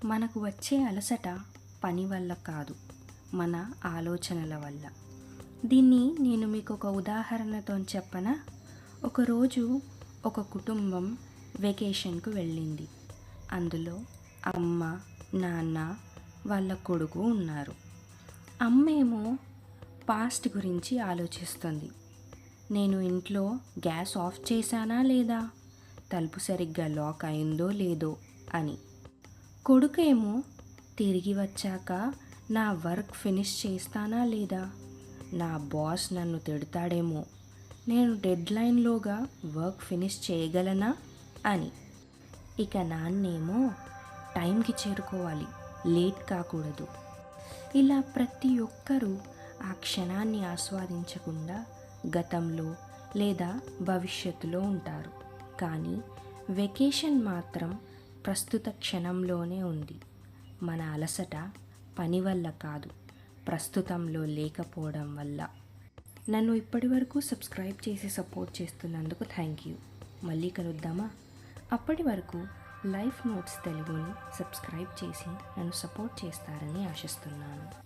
మనకు వచ్చే అలసట పని వల్ల కాదు, మన ఆలోచనల వల్ల. దీన్ని నేను మీకు ఒక ఉదాహరణతో చెప్పనా. ఒకరోజు ఒక కుటుంబం వెకేషన్కు వెళ్ళింది. అందులో అమ్మ, నాన్న, వాళ్ళ కొడుకు ఉన్నారు. అమ్మేమో పాస్ట్ గురించి ఆలోచిస్తుంది. నేను ఇంట్లో గ్యాస్ ఆఫ్ చేశానా లేదా, తలుపు సరిగ్గా లాక్ అయిందో లేదో అని. కొడుకేమో తిరిగి వచ్చాక నా వర్క్ ఫినిష్ చేస్తానా లేదా, నా బాస్ నన్ను తిడతాడేమో, నేను డెడ్లైన్లోగా వర్క్ ఫినిష్ చేయగలనా అని. ఇక నాన్నేమో టైంకి చేరుకోవాలి, లేట్ కాకూడదు. ఇలా ప్రతి ఒక్కరూ ఆ క్షణాన్ని ఆస్వాదించకుండా గతంలో లేదా భవిష్యత్తులో ఉంటారు. కానీ వెకేషన్ మాత్రం ప్రస్తుత క్షణంలోనే ఉంది. మన అలసట పని వల్ల కాదు, ప్రస్తుతంలో లేకపోవడం వల్ల. నన్ను ఇప్పటివరకు సబ్స్క్రైబ్ చేసి సపోర్ట్ చేస్తున్నందుకు థ్యాంక్ యూ. మళ్ళీ కలుద్దామా? అప్పటి వరకు లైఫ్ నోట్స్ తెలుగుని సబ్స్క్రైబ్ చేసి నన్ను సపోర్ట్ చేస్తారని ఆశిస్తున్నాను.